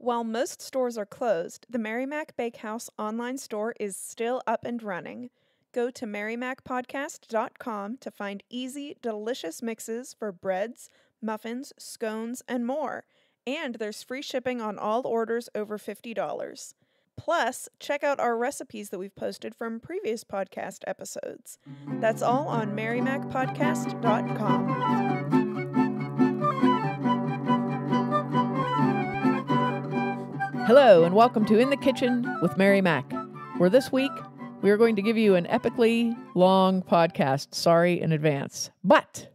While most stores are closed, the Mary Mac Bakehouse online store is still up and running. Go to marymacpodcast.com to find easy, delicious mixes for breads, muffins, scones, and more. And there's free shipping on all orders over $50. Plus, check out our recipes that we've posted from previous podcast episodes. That's all on marymacpodcast.com. Hello, and welcome to In the Kitchen with Mary Mac, where this week we are going to give you an epically long podcast. Sorry in advance. But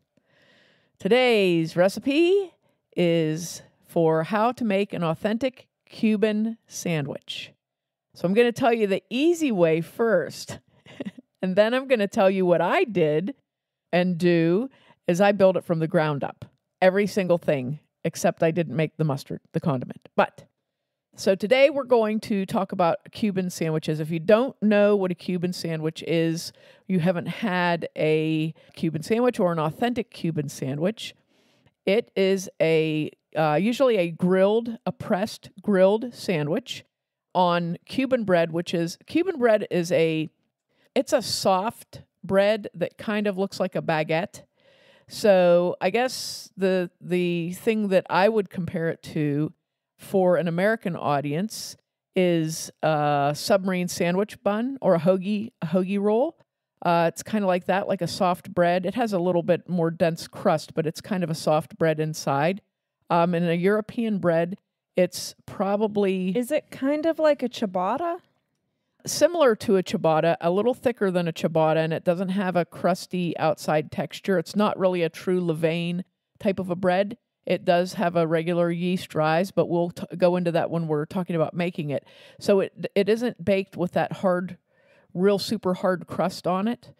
today's recipe is for how to make an authentic Cuban sandwich. So I'm going to tell you the easy way first, and then I'm going to tell you what I did and do is I build it from the ground up. Every single thing, except I didn't make the mustard, the condiment. So today we're going to talk about Cuban sandwiches. If you don't know what a Cuban sandwich is, you haven't had a Cuban sandwich or an authentic Cuban sandwich. It is usually a pressed grilled sandwich on Cuban bread, Cuban bread is it's a soft bread that kind of looks like a baguette. So I guess the thing that I would compare it to for an American audience is a submarine sandwich bun or a hoagie roll. It's kind of like that, like a soft bread. It has a little bit more dense crust, but it's kind of a soft bread inside. And a European bread, it's probably... Is it kind of like a ciabatta? Similar to a ciabatta, a little thicker than a ciabatta, and it doesn't have a crusty outside texture. It's not really a true levain type of a bread. It does have a regular yeast rise, but we'll go into that when we're talking about making it. So it isn't baked with that real super hard crust on it,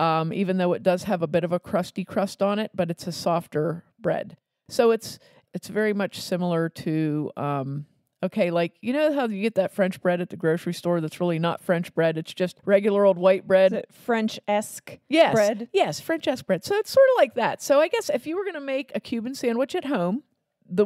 even though it does have a bit of a crusty crust on it, but it's a softer bread. So it's very much similar to, like, you know how you get that French bread at the grocery store that's really not French bread, it's just regular old white bread? Is it French-esque Yes. bread? Yes, French-esque bread. So it's sort of like that. So I guess if you were going to make a Cuban sandwich at home, the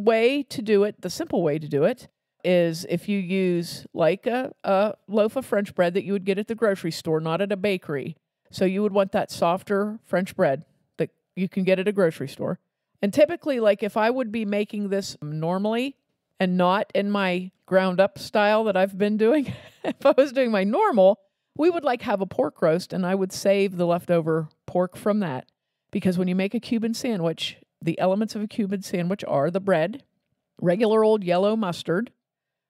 simple way to do it, is if you use like a loaf of French bread that you would get at the grocery store, not at a bakery. So you would want that softer French bread that you can get at a grocery store. And typically, like if I would be making this normally and not in my ground up style that I've been doing, if I was doing my normal, we would have a pork roast and I would save the leftover pork from that. Because when you make a Cuban sandwich, the elements of a Cuban sandwich are the bread, regular old yellow mustard,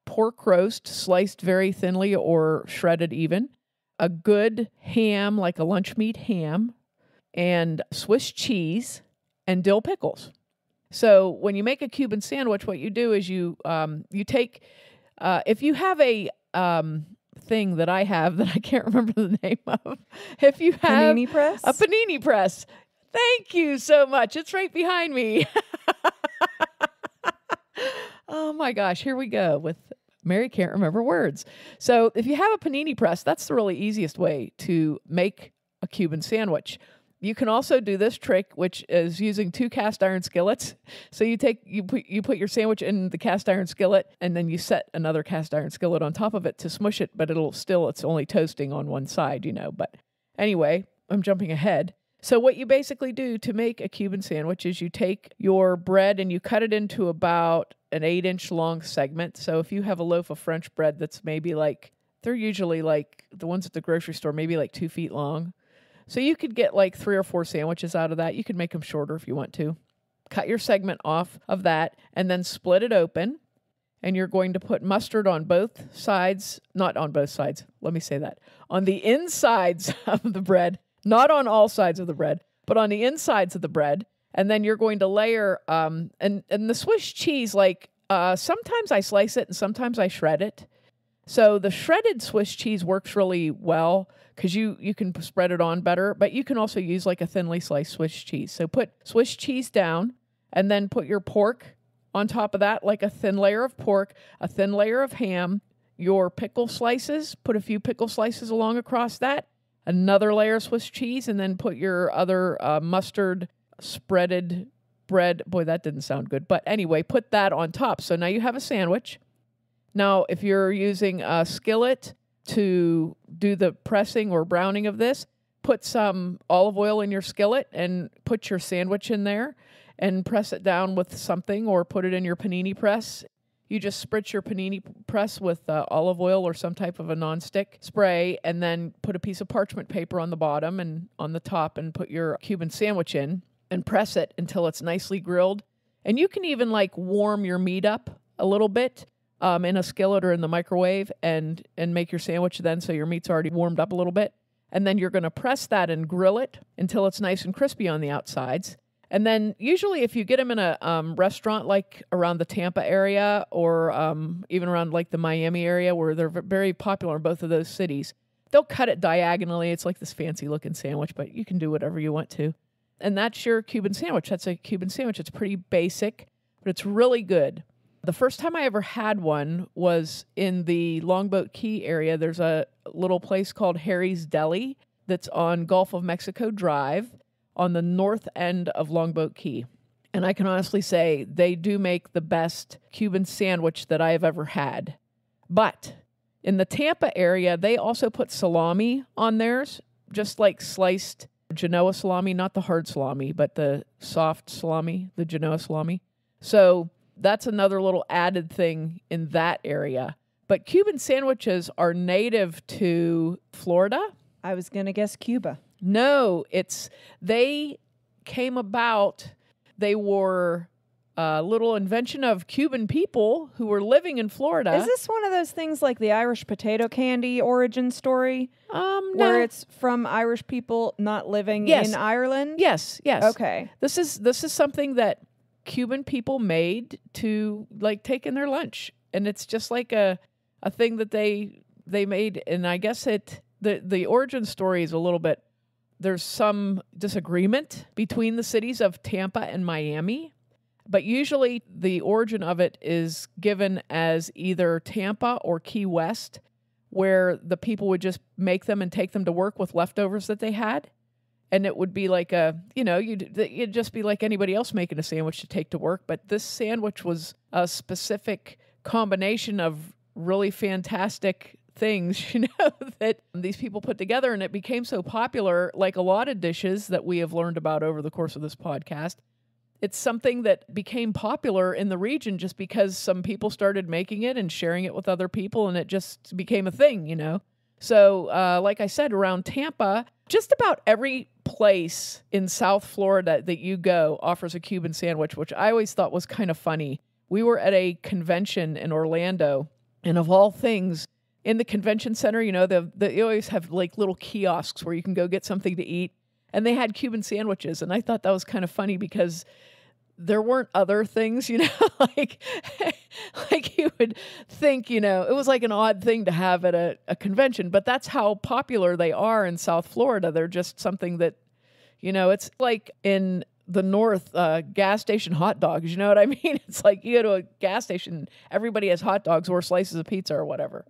pork roast sliced very thinly or shredded even, a good ham, like a lunch meat ham, and Swiss cheese, and dill pickles. So when you make a Cuban sandwich, what you do is you take, if you have a thing that I have that I can't remember the name of, if you have Panini press? A panini press. Thank you so much. It's right behind me. Oh my gosh, here we go with Mary can't remember words. So if you have a panini press, that's the really easiest way to make a Cuban sandwich. You can also do this trick, which is using 2 cast iron skillets. So you put your sandwich in the cast iron skillet, and then you set another cast iron skillet on top of it to smush it, but it's only toasting on one side, But anyway, I'm jumping ahead. So what you basically do to make a Cuban sandwich is you take your bread and you cut it into about an 8-inch long segment. So if you have a loaf of French bread that's maybe they're usually the ones at the grocery store, maybe 2 feet long. So you could get 3 or 4 sandwiches out of that. You could make them shorter if you want to. Cut your segment off of that and then split it open. And you're going to put mustard on both sides, not on both sides. Let me say that. On the insides of the bread, not on all sides of the bread, but on the insides of the bread. And then you're going to layer, and the Swiss cheese, sometimes I slice it and sometimes I shred it. So the shredded Swiss cheese works really well because you can spread it on better, but you can also use a thinly sliced Swiss cheese. So put Swiss cheese down and then put your pork on top of that, a thin layer of pork, a thin layer of ham, your pickle slices, put a few pickle slices along across that, another layer of Swiss cheese, and then put your other mustard spreaded bread. Boy, that didn't sound good. But anyway, put that on top. So now you have a sandwich. Now, if you're using a skillet to do the pressing or browning of this, put some olive oil in your skillet and put your sandwich in there and press it down with something, or put it in your panini press. You just spritz your panini press with olive oil or some type of a nonstick spray, and then put a piece of parchment paper on the bottom and on the top, and put your Cuban sandwich in and press it until it's nicely grilled. And you can even like warm your meat up a little bit in a skillet or in the microwave, and make your sandwich then, so your meat's already warmed up a little bit. And then you're going to press that and grill it until it's nice and crispy on the outsides. And then usually if you get them in a restaurant like around the Tampa area, or even around like the Miami area, where they're very popular in both of those cities, they'll cut it diagonally. It's like this fancy looking sandwich, but you can do whatever you want to. And that's your Cuban sandwich. That's a Cuban sandwich. It's pretty basic, but it's really good. The first time I ever had one was in the Longboat Key area. There's a little place called Harry's Deli that's on Gulf of Mexico Drive on the north end of Longboat Key. And I can honestly say they do make the best Cuban sandwich that I have ever had. But in the Tampa area, they also put salami on theirs, just like sliced Genoa salami, not the hard salami, but the soft salami, the Genoa salami. So that's another little added thing in that area. But Cuban sandwiches are native to Florida. I was going to guess Cuba. No, they came about, they were a little invention of Cuban people who were living in Florida. Is this one of those things like the Irish potato candy origin story? No. Where it's from Irish people not living in Ireland? Yes. Okay. This is something that Cuban people made to like take in their lunch. And it's just like a thing that they made. And I guess the origin story is a little bit, there's some disagreement between the cities of Tampa and Miami, but usually the origin of it is given as either Tampa or Key West, where the people would just make them and take them to work with leftovers that they had. And it would be like you'd just be like anybody else making a sandwich to take to work. But this sandwich was a specific combination of really fantastic things, that these people put together, and it became so popular, like a lot of dishes that we have learned about over the course of this podcast. It's something that became popular in the region just because some people started making it and sharing it with other people, and it just became a thing, So, like I said, around Tampa, just about every place in South Florida that you go offers a Cuban sandwich, which I always thought was kind of funny. We were at a convention in Orlando, and of all things, in the convention center, they always have like little kiosks where you can go get something to eat. And they had Cuban sandwiches. And I thought that was kind of funny because there weren't other things, like you would think, it was like an odd thing to have at a convention. But that's how popular they are in South Florida. They're just something that, it's like in the North, gas station hot dogs. You know what I mean? It's like you go to a gas station, everybody has hot dogs or slices of pizza or whatever.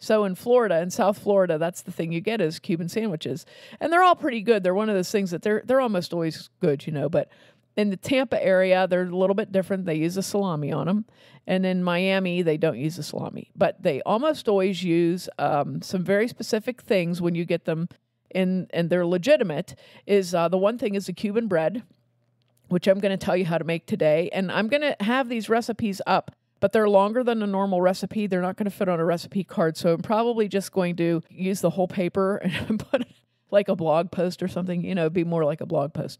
So in Florida, in South Florida, that's the thing you get is Cuban sandwiches. And they're all pretty good. They're one of those things that they're almost always good, but in the Tampa area, they're a little bit different. They use a salami on them. And in Miami, they don't use a salami. But they almost always use some very specific things when you get them in, and they're legitimate, is the one thing is the Cuban bread, which I'm going to tell you how to make today. And I'm going to have these recipes up, but they're longer than a normal recipe. They're not going to fit on a recipe card. So I'm probably just going to use the whole paper and put it like a blog post or something, be more like a blog post.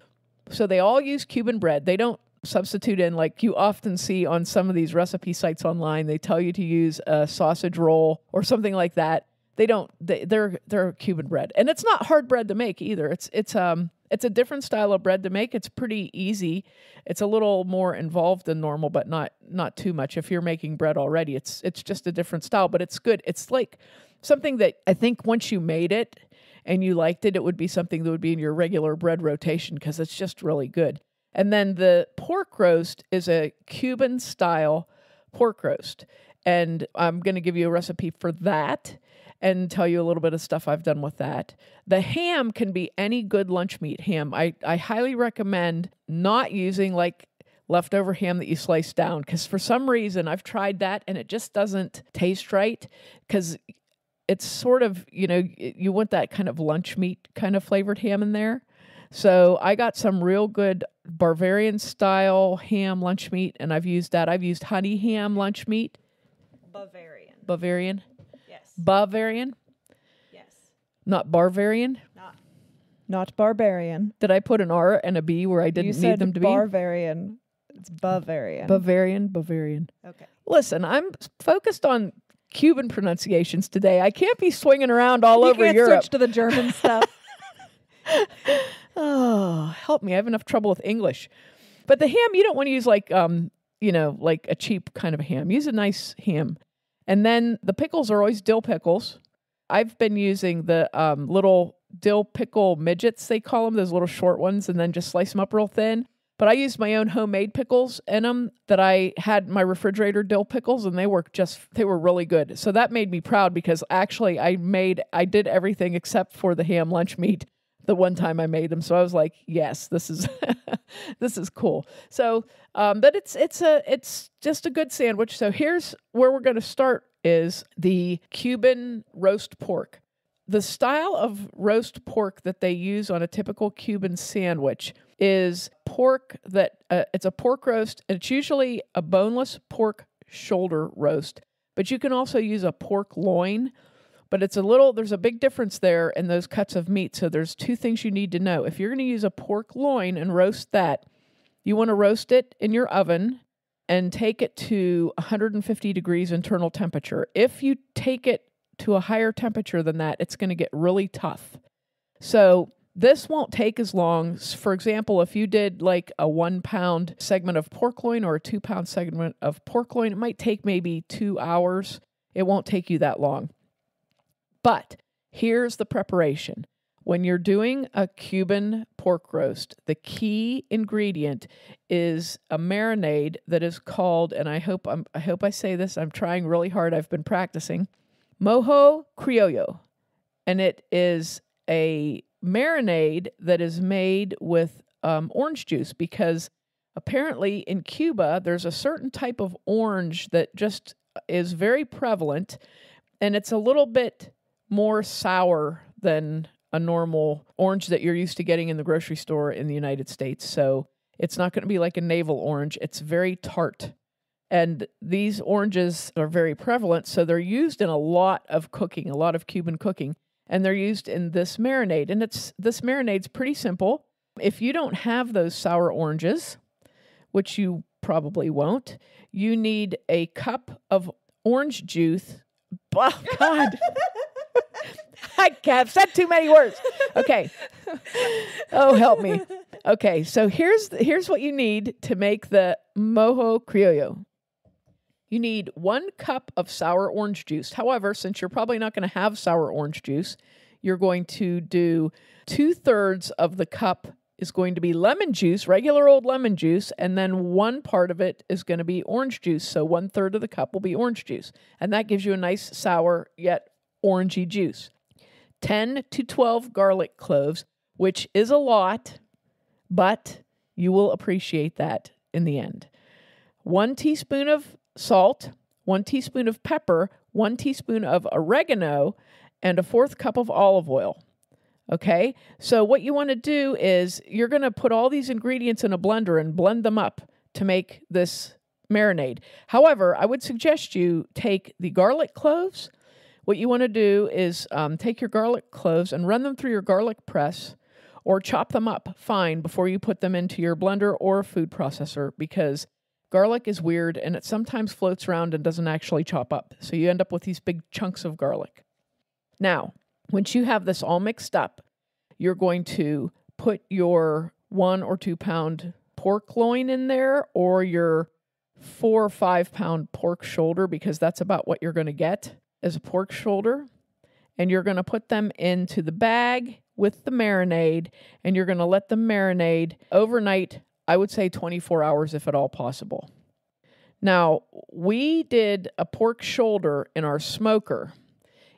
So they all use Cuban bread. They don't substitute in like you often see on some of these recipe sites online. They tell you to use a sausage roll or something like that. They don't, they're Cuban bread. And it's not hard bread to make either. It's a different style of bread to make. It's pretty easy. It's a little more involved than normal, but not too much. If you're making bread already, it's just a different style, but it's good. It's like something that I think once you made it and you liked it, it would be something that would be in your regular bread rotation because it's just really good. And then the pork roast is a Cuban style pork roast. And I'm going to give you a recipe for that and tell you a little bit of stuff I've done with that. The ham can be any good lunch meat ham. I highly recommend not using like leftover ham that you slice down. Because for some reason, I've tried that and it just doesn't taste right. Because it's sort of, you want that kind of lunch meat kind of flavored ham in there. So I got some real good Bavarian style ham lunch meat, and I've used that. I've used honey ham lunch meat. Bavarian? Yes. Bavarian? Yes. Not Bavarian? Not barbarian. Did I put an R and a B where I didn't need them to be? Bavarian. It's Bavarian. Bavarian. Okay. Listen, I'm focused on Cuban pronunciations today. I can't be swinging around all over Europe. You can't switch to the German stuff. Oh, help me. I have enough trouble with English. But the ham, you don't want to use like a cheap kind of ham. Use a nice ham. And then the pickles are always dill pickles. I've been using the little dill pickle midgets, they call them, those little short ones, and then just slice them up real thin. But I used my own homemade pickles in them that I had my refrigerator dill pickles, and they were really good. So that made me proud because actually I did everything except for the ham lunch meat the one time I made them. So I was like, yes, this is this is cool. So but it's just a good sandwich. So here's where we're going to start is the Cuban roast pork. The style of roast pork that they use on a typical Cuban sandwich is pork that it's a pork roast. And it's usually a boneless pork shoulder roast, but you can also use a pork loin. But there's a big difference there in those cuts of meat. So there's two things you need to know. If you're going to use a pork loin and roast that, you want to roast it in your oven and take it to 150 degrees internal temperature. If you take it to a higher temperature than that, it's going to get really tough. So this won't take as long. For example, if you did like a 1 pound segment of pork loin or a 2 pound segment of pork loin, it might take maybe 2 hours. It won't take you that long. But here's the preparation. When you're doing a Cuban pork roast, the key ingredient is a marinade that is called, and I hope I say this, I'm trying really hard, I've been practicing, mojo criollo. And it is a marinade that is made with orange juice because apparently in Cuba, there's a certain type of orange that just is very prevalent, and it's a little bit more sour than a normal orange that you're used to getting in the grocery store in the United States. So it's not going to be like a navel orange. It's very tart. And these oranges are very prevalent, so they're used in a lot of cooking, a lot of Cuban cooking, and they're used in this marinade. And this marinade's pretty simple. If you don't have those sour oranges, which you probably won't, you need a cup of orange juice. Oh, God. I've said too many words. Okay. Oh, help me. Okay, so here's what you need to make the mojo criollo. You need 1 cup of sour orange juice. However, since you're probably not going to have sour orange juice, you're going to do 2/3 of the cup is going to be lemon juice, regular old lemon juice, and then 1 part of it is going to be orange juice. So 1/3 of the cup will be orange juice. And that gives you a nice sour yet orangey juice. 10 to 12 garlic cloves, which is a lot, but you will appreciate that in the end. 1 teaspoon of salt, 1 teaspoon of pepper, 1 teaspoon of oregano, and a 1/4 cup of olive oil. Okay, so what you want to do is you're going to put all these ingredients in a blender and blend them up to make this marinade. However, I would suggest you take the garlic cloves. What you want to do is take your garlic cloves and run them through your garlic press or chop them up fine before you put them into your blender or food processor because garlic is weird and it sometimes floats around and doesn't actually chop up. So you end up with these big chunks of garlic. Now, once you have this all mixed up, you're going to put your 1 or 2 pound pork loin in there or your 4 or 5 pound pork shoulder because that's about what you're going to get as a pork shoulder. And you're going to put them into the bag with the marinade and you're going to let them marinate overnight. I would say 24 hours if at all possible. Now, we did a pork shoulder in our smoker.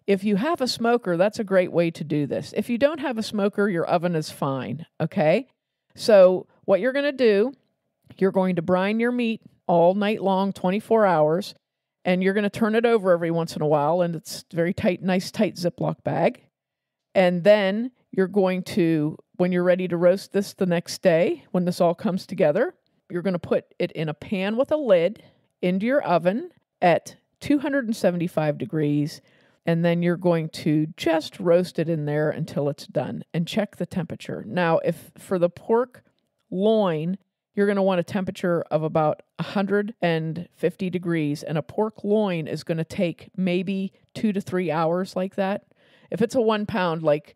If you have a smoker, that's a great way to do this. If you don't have a smoker, your oven is fine, okay? So what you're going to do You're going to brine your meat all night long, 24 hours, and you're going to turn it over every once in a while, and it's very tight, nice tight Ziploc bag. And then you're going to, when you're ready to roast this the next day, when this all comes together, you're going to put it in a pan with a lid into your oven at 275 degrees, and then you're going to just roast it in there until it's done and check the temperature. Now, if for the pork loin, you're going to want a temperature of about 150 degrees, and a pork loin is going to take maybe 2 to 3 hours like that. If it's a 1 pound, like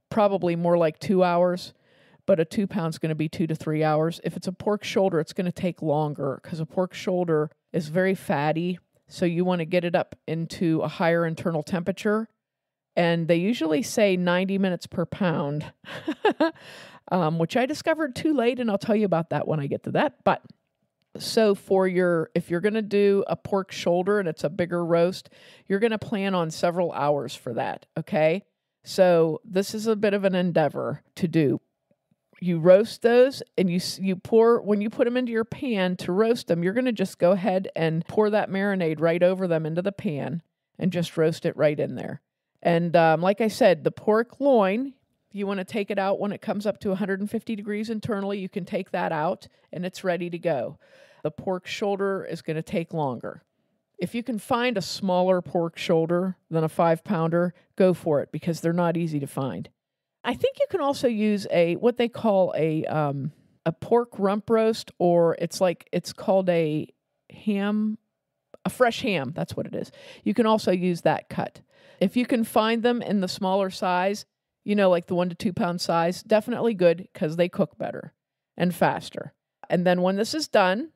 probably more like 2 hours, but a 2 pound is going to be 2 to 3 hours. If it's a pork shoulder, it's going to take longer because a pork shoulder is very fatty. So you want to get it up into a higher internal temperature. And they usually say 90 minutes per pound, which I discovered too late, and I'll tell you about that when I get to that. But so if you're going to do a pork shoulder and it's a bigger roast, you're going to plan on several hours for that, okay? So this is a bit of an endeavor to do. You roast those, and you pour, when you put them into your pan to roast them, you're going to just go ahead and pour that marinade right over them into the pan and just roast it right in there. And like I said, the pork loin, you want to take it out when it comes up to 150 degrees internally. You can take that out, and it's ready to go. The pork shoulder is going to take longer. If you can find a smaller pork shoulder than a 5-pounder, go for it, because they're not easy to find. I think you can also use what they call a pork rump roast, or it's called a fresh ham. That's what it is. You can also use that cut. If you can find them in the smaller size, like the 1 to 2 pound size, definitely good, because they cook better and faster. And then when this is done,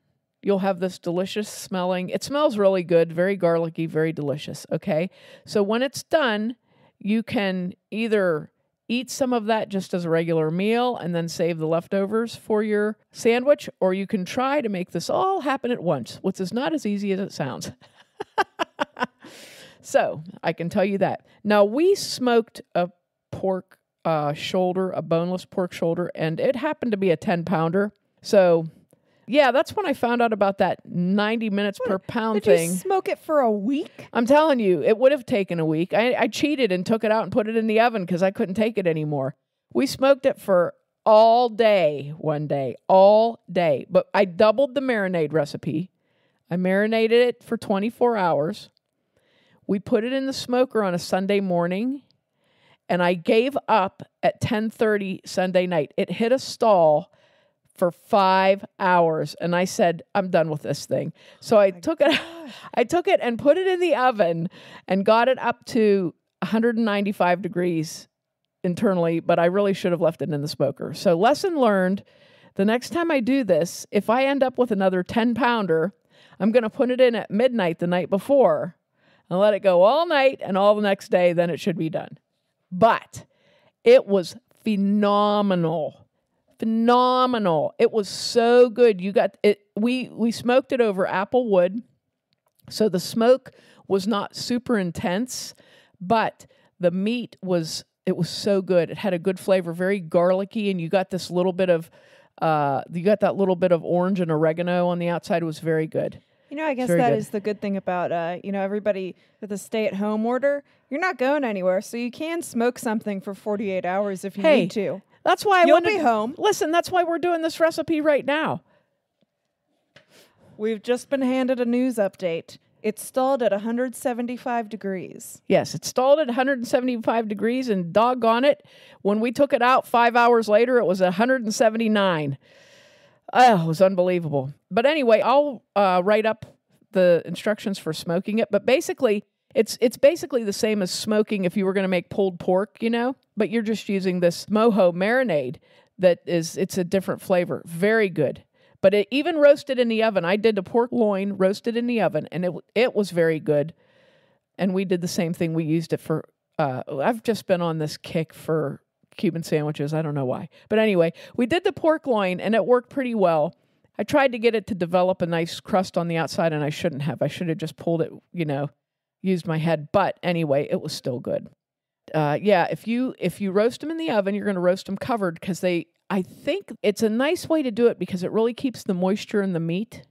you'll have this delicious smelling. It smells really good, very garlicky, very delicious. Okay. So when it's done, you can either eat some of that just as a regular meal and then save the leftovers for your sandwich, or you can try to make this all happen at once, which is not as easy as it sounds. So I can tell you that. Now, we smoked a pork shoulder, a boneless pork shoulder, and it happened to be a 10-pounder. So yeah, that's when I found out about that 90 minutes per pound thing. Did you smoke it for a week? I'm telling you, it would have taken a week. I cheated and took it out and put it in the oven because I couldn't take it anymore. We smoked it for all day one day, all day. But I doubled the marinade recipe. I marinated it for 24 hours. We put it in the smoker on a Sunday morning, and I gave up at 10:30 Sunday night. It hit a stall for 5 hours, and I said, I'm done with this thing. So I took it and put it in the oven and got it up to 195 degrees internally, but I really should have left it in the smoker. So lesson learned, the next time I do this, if I end up with another 10-pounder, I'm going to put it in at midnight the night before and let it go all night and all the next day, then it should be done. But it was phenomenal. Phenomenal. It was so good. You got it. We smoked it over apple wood. So the smoke was not super intense, but the meat was so good. It had a good flavor, very garlicky, and you got this little bit of that little bit of orange and oregano on the outside. It was very good. I guess that is the good thing about, everybody with a stay-at-home order. You're not going anywhere, so you can smoke something for 48 hours if you need to. That's why You'll be home. Listen, that's why we're doing this recipe right now. We've just been handed a news update. It's stalled at 175 degrees. Yes, it stalled at 175 degrees, and doggone it, when we took it out 5 hours later, it was 179. Oh, it was unbelievable. But anyway, I'll write up the instructions for smoking it. But basically, it's basically the same as smoking if you were going to make pulled pork, but you're just using this mojo marinade it's a different flavor. Very good. But it even roasted in the oven. I did the pork loin roasted in the oven, and it was very good. And we did the same thing. We used it for, I've just been on this kick for Cuban sandwiches. I don't know why. But anyway, we did the pork loin, and it worked pretty well. I tried to get it to develop a nice crust on the outside, and I shouldn't have. I should have just pulled it, used my head. But anyway, it was still good. yeah, if you roast them in the oven, you're going to roast them covered because I think it's a nice way to do it because it really keeps the moisture in the meat.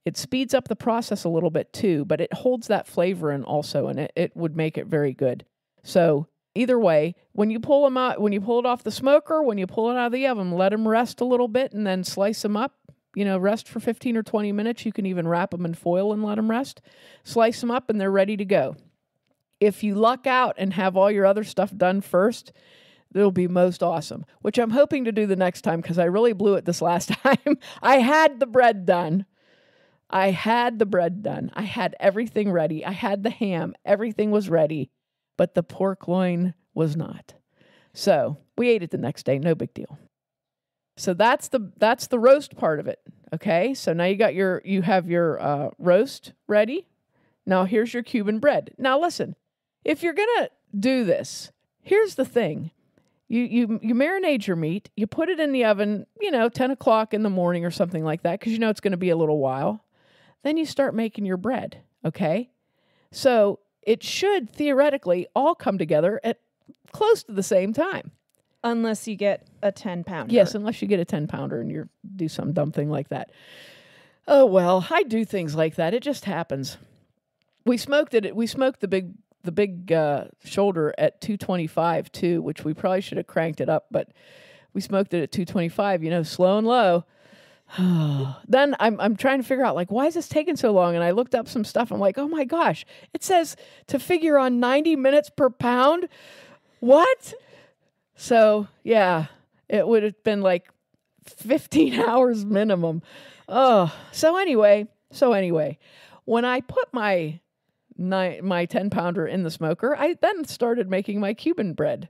It speeds up the process a little bit too, but it holds that flavor in also, and it would make it very good. So either way, when you pull them out, when you pull it off the smoker, when you pull it out of the oven, let them rest a little bit and then slice them up. Rest for 15 or 20 minutes. You can even wrap them in foil and let them rest. Slice them up and they're ready to go. If you luck out and have all your other stuff done first, it'll be most awesome, which I'm hoping to do the next time because I really blew it this last time. I had the bread done. I had everything ready. I had the ham. Everything was ready, but the pork loin was not. So we ate it the next day. No big deal. So that's the roast part of it. Okay. So now you have your roast ready. Now here's your Cuban bread. Now listen, if you're going to do this, here's the thing. You marinate your meat. You put it in the oven, 10 o'clock in the morning or something like that because it's going to be a little while. Then you start making your bread, okay? So it should theoretically all come together at close to the same time. Unless you get a 10-pounder. Yes, unless you get a 10-pounder and you do some dumb thing like that. Oh, well, I do things like that. It just happens. We smoked it. We smoked the big shoulder at 225 too, which we probably should have cranked it up, but we smoked it at 225, slow and low. Then I'm trying to figure out why is this taking so long? And I looked up some stuff. I'm like, oh my gosh, it says to figure on 90 minutes per pound. What? So yeah, it would have been 15 hours minimum. Oh, so anyway, when I put my 10-pounder in the smoker, I then started making my Cuban bread.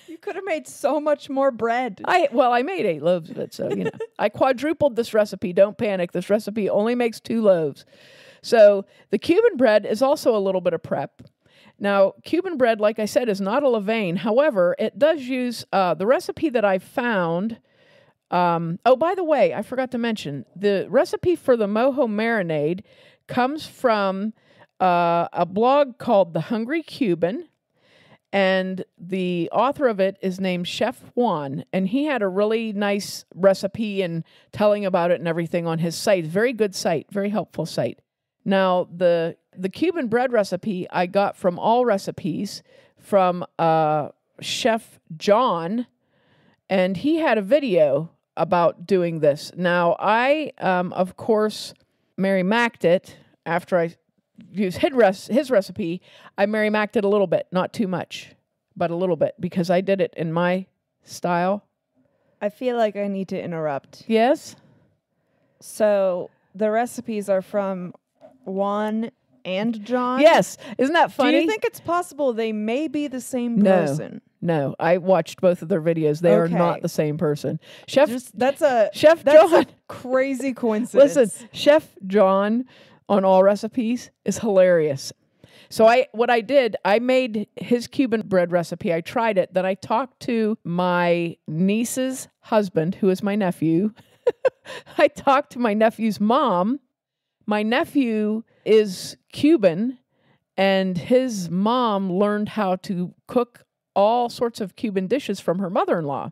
You could have made so much more bread. I made 8 loaves of it, so I quadrupled this recipe. Don't panic. This recipe only makes 2 loaves. So the Cuban bread is also a little bit of prep. Now, Cuban bread, like I said, is not a levain. However, it does use the recipe that I found. Oh, by the way, I forgot to mention, the recipe for the mojo marinade comes from a blog called The Hungry Cuban. And the author of it is named Chef Juan, and he had a really nice recipe and telling about it and everything on his site. Very good site, very helpful site. Now, the Cuban bread recipe I got from All Recipes from Chef John, and he had a video about doing this. Now, I, of course, Mary Mac'd it after I use his recipe. I Mary Mac'd it a little bit, not too much, but a little bit, because I did it in my style. I feel like I need to interrupt. Yes? So the recipes are from Juan and John? Yes. Isn't that funny? Do you think it's possible they may be the same person? No. I watched both of their videos. They are not the same person. That's a crazy coincidence. Listen, Chef John on All Recipes is hilarious. So what I did, I made his Cuban bread recipe. I tried it. Then I talked to my niece's husband, who is my nephew. I talked to my nephew's mom. My nephew is Cuban, and his mom learned how to cook all sorts of Cuban dishes from her mother-in-law.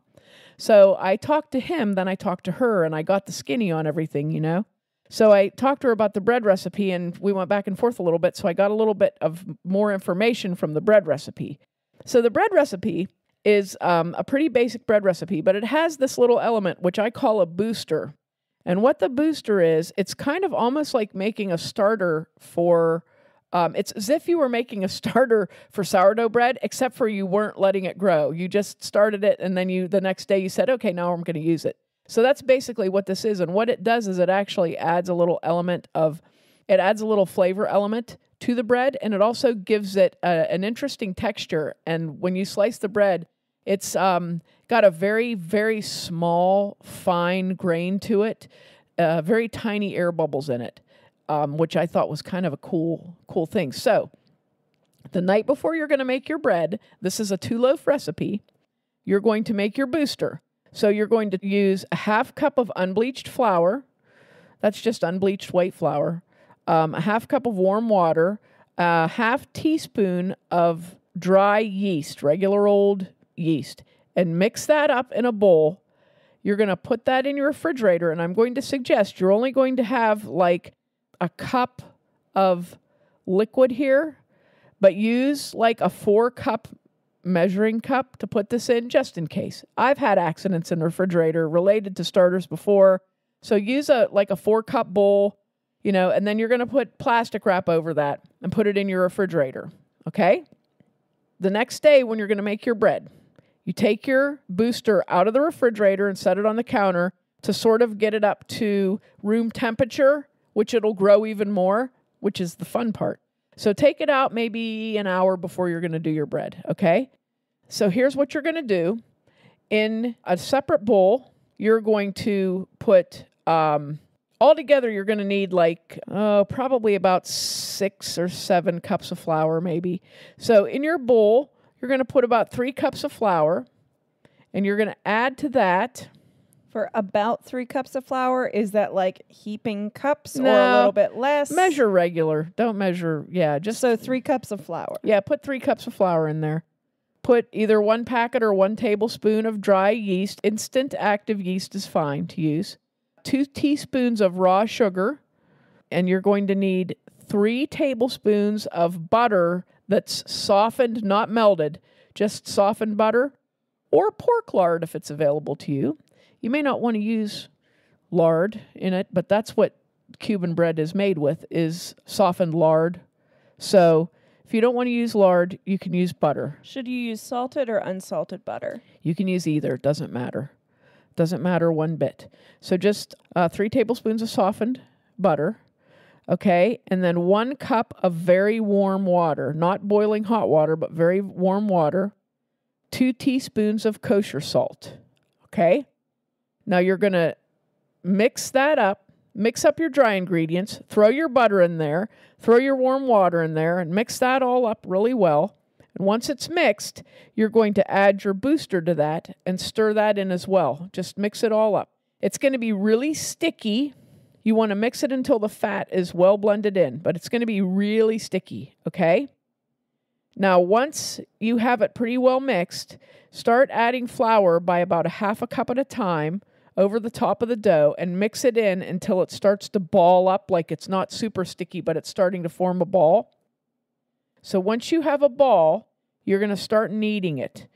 So I talked to him, then I talked to her, and I got the skinny on everything, So I talked to her about the bread recipe, and we went back and forth a little bit, so I got a little bit of more information from the bread recipe. So the bread recipe is a pretty basic bread recipe, but it has this little element, which I call a booster. And what the booster is, it's kind of almost like making a starter for, it's as if you were making a starter for sourdough bread, except for you weren't letting it grow. You just started it, and then the next day you said, okay, now I'm going to use it. So that's basically what this is. And what it does is it actually adds a little flavor element to the bread. And it also gives it an interesting texture. And when you slice the bread, it's got a very, very small, fine grain to it, very tiny air bubbles in it, which I thought was kind of a cool thing. So the night before you're going to make your bread, this is a 2-loaf recipe, you're going to make your booster. So you're going to use a half cup of unbleached flour. That's just unbleached white flour. A half cup of warm water, a half teaspoon of dry yeast, regular old yeast, and mix that up in a bowl. You're going to put that in your refrigerator, and I'm going to suggest you're only going to have like a cup of liquid here, but use like a 4-cup measuring cup to put this in just in case. I've had accidents in the refrigerator related to starters before. So use a 4-cup bowl, and then you're going to put plastic wrap over that and put it in your refrigerator. Okay? The next day when you're going to make your bread, you take your booster out of the refrigerator and set it on the counter to sort of get it up to room temperature, which it'll grow even more, which is the fun part. So take it out maybe an hour before you're going to do your bread, okay? So here's what you're going to do. In a separate bowl, you're going to put, altogether you're going to need probably about 6 or 7 cups of flour maybe. So in your bowl, you're going to put about 3 cups of flour, and you're going to add to that. For about 3 cups of flour, is that like heaping cups or a little bit less? Measure regular. Don't measure, So 3 cups of flour. Yeah, put 3 cups of flour in there. Put either 1 packet or 1 tablespoon of dry yeast. Instant active yeast is fine to use. 2 teaspoons of raw sugar. And you're going to need 3 tablespoons of butter that's softened, not melted, just softened butter, or pork lard if it's available to you. You may not want to use lard in it, but that's what Cuban bread is made with, is softened lard. So if you don't want to use lard, you can use butter. Should you use salted or unsalted butter? You can use either. It doesn't matter. Doesn't matter one bit. So just 3 tablespoons of softened butter. Okay, and then 1 cup of very warm water, not boiling hot water, but very warm water. 2 teaspoons of kosher salt. Okay? Now you're going to mix that up, mix up your dry ingredients, throw your butter in there, throw your warm water in there, and mix that all up really well. And once it's mixed, you're going to add your booster to that and stir that in as well. Just mix it all up. It's going to be really sticky. You want to mix it until the fat is well blended in, but it's going to be really sticky, okay? Now, once you have it pretty well mixed, start adding flour by about 1/2 cup at a time over the top of the dough and mix it in until it starts to ball up, like it's not super sticky, but it's starting to form a ball. So once you have a ball, you're going to start kneading it.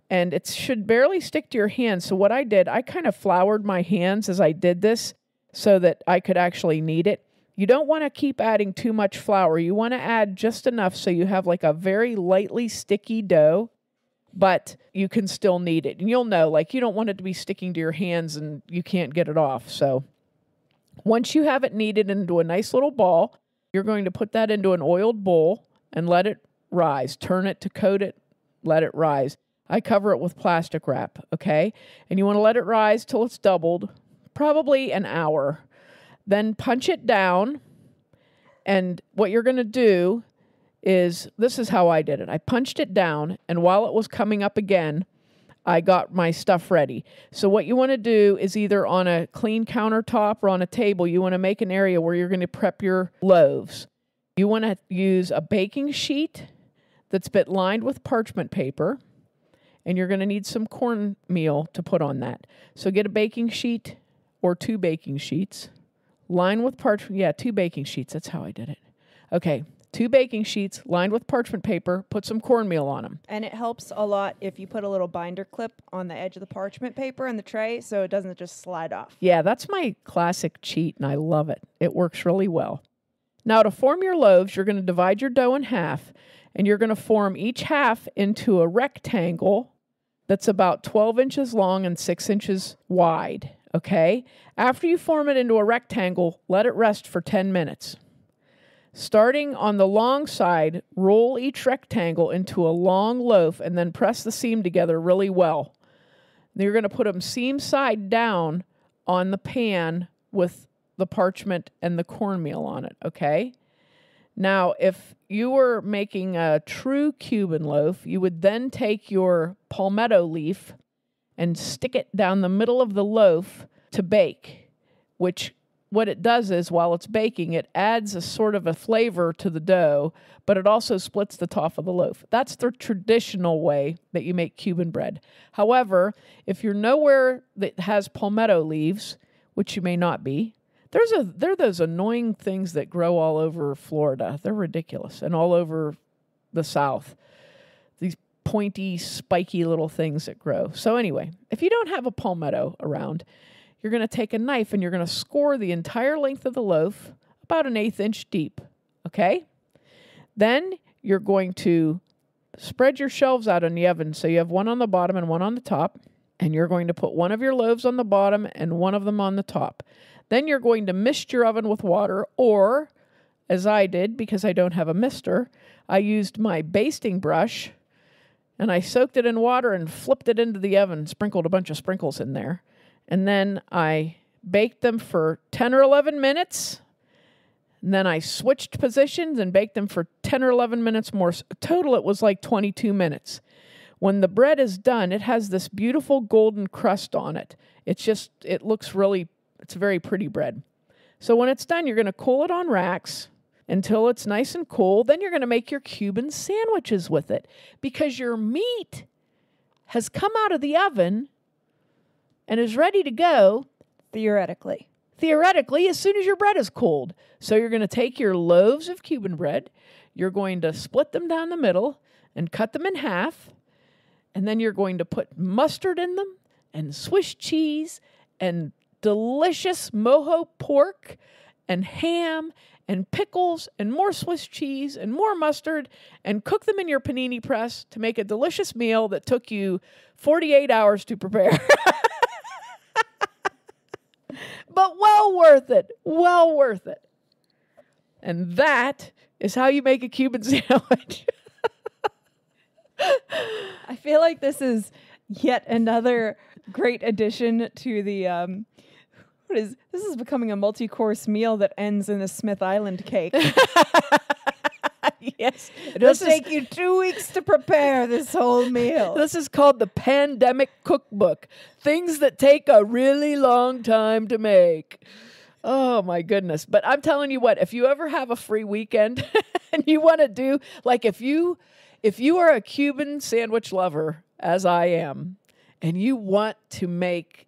And it should barely stick to your hands. So what I did, I kind of floured my hands as I did this so that I could actually knead it. You don't want to keep adding too much flour. You want to add just enough so you have like a very lightly sticky dough, but you can still knead it. And you'll know, like, you don't want it to be sticking to your hands and you can't get it off. So once you have it kneaded into a nice little ball, you're going to put that into an oiled bowl and let it rise. Turn it to coat it, let it rise. I cover it with plastic wrap, okay? And you want to let it rise till it's doubled, probably an hour. Then punch it down, and what you're going to do is, this is how I did it. I punched it down, and while it was coming up again, I got my stuff ready. So what you want to do is either on a clean countertop or on a table, you want to make an area where you're going to prep your loaves. You want to use a baking sheet that's been lined with parchment paper, and you're going to need some cornmeal to put on that. So get a baking sheet or 2 baking sheets. Line with 2 baking sheets. That's how I did it. Okay, 2 baking sheets lined with parchment paper. Put some cornmeal on them. And it helps a lot if you put a little binder clip on the edge of the parchment paper in the tray so it doesn't just slide off. Yeah, that's my classic cheat, and I love it. It works really well. Now, to form your loaves, you're going to divide your dough in half, and you're going to form each half into a rectangle that's about 12 inches long and 6 inches wide. Okay? After you form it into a rectangle, let it rest for 10 minutes. Starting on the long side, roll each rectangle into a long loaf and then press the seam together really well. Then you're going to put them seam side down on the pan with the parchment and the cornmeal on it, okay? Now, if you were making a true Cuban loaf, you would then take your palmetto leaf and stick it down the middle of the loaf to bake, which what it does is, while it's baking, it adds a sort of a flavor to the dough, but it also splits the top of the loaf. That's the traditional way that you make Cuban bread. However, if you're nowhere that has palmetto leaves, which you may not be, there are those annoying things that grow all over Florida. They're ridiculous, and all over the South. These pointy, spiky little things that grow. So anyway, if you don't have a palmetto around, you're going to take a knife and you're going to score the entire length of the loaf, about an 1/8 inch deep, okay? Then you're going to spread your shelves out in the oven, so you have one on the bottom and one on the top, and you're going to put one of your loaves on the bottom and one of them on the top. Then you're going to mist your oven with water, or, as I did, because I don't have a mister, I used my basting brush, and I soaked it in water and flipped it into the oven, sprinkled a bunch of sprinkles in there. And then I baked them for 10 or 11 minutes. And then I switched positions and baked them for 10 or 11 minutes more. Total, it was like 22 minutes. When the bread is done, it has this beautiful golden crust on it. It looks really, it's a very pretty bread. So when it's done, you're going to cool it on racks until it's nice and cool. Then you're going to make your Cuban sandwiches with it, because your meat has come out of the oven and is ready to go. Theoretically, as soon as your bread is cooled. So you're going to take your loaves of Cuban bread, you're going to split them down the middle and cut them in half, and then you're going to put mustard in them and Swiss cheese and delicious mojo pork and ham and pickles and more Swiss cheese and more mustard, and cook them in your panini press to make a delicious meal that took you 48 hours to prepare. But well worth it. Well worth it. And that is how you make a Cuban sandwich. I feel like this is yet another great addition to the this is becoming a multi-course meal that ends in a Smith Island cake. Yes. It'll take you 2 weeks to prepare this whole meal. This is called the Pandemic Cookbook. Things that take a really long time to make. Oh, my goodness. But I'm telling you what, if you ever have a free weekend and you want to do, like if you are a Cuban sandwich lover, as I am, and you want to make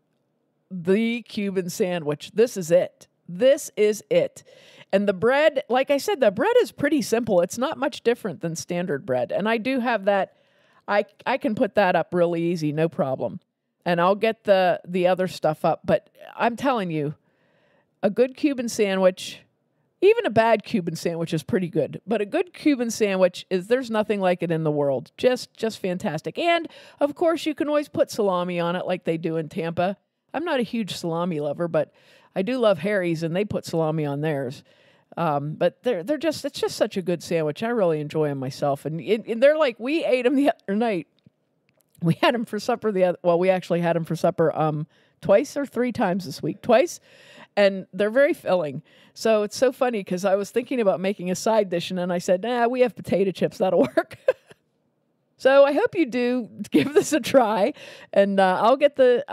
the Cuban sandwich, this is it. This is it. And the bread, like I said, the bread is pretty simple. It's not much different than standard bread. And I do have that. I can put that up really easy, no problem. And I'll get the other stuff up. But I'm telling you, a good Cuban sandwich, even a bad Cuban sandwich is pretty good. But a good Cuban sandwich there's nothing like it in the world. Just fantastic. And, of course, you can always put salami on it like they do in Tampa. I'm not a huge salami lover, but I do love Harry's, and they put salami on theirs. But it's just such a good sandwich. I really enjoy them myself. And they're like, we ate them the other night. We had them for supper we actually had them for supper twice or 3 times this week. Twice. And they're very filling. So it's so funny because I was thinking about making a side dish, and then I said, we have potato chips. That'll work. So I hope you do give this a try, and I'll get the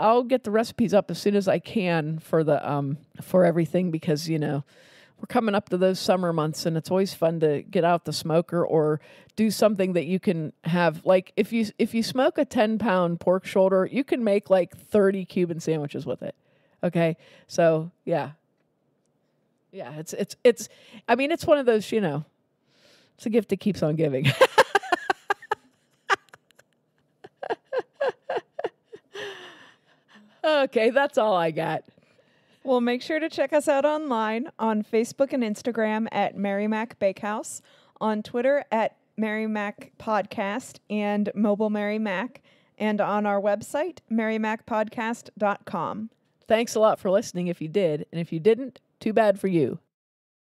recipes up as soon as I can for everything, because we're coming up to those summer months, and it's always fun to get out the smoker or do something that you can have. Like if you smoke a 10-pound pork shoulder, you can make like 30 Cuban sandwiches with it. Okay, so yeah, it's. I mean, it's one of those. It's a gift that keeps on giving. Okay, that's all I got. Well, make sure to check us out online on Facebook and Instagram at Mary Mac Bakehouse, on Twitter at Mary Mac Podcast and Mobile Mary Mac, and on our website, marymacpodcast.com. Thanks a lot for listening if you did, and if you didn't, too bad for you.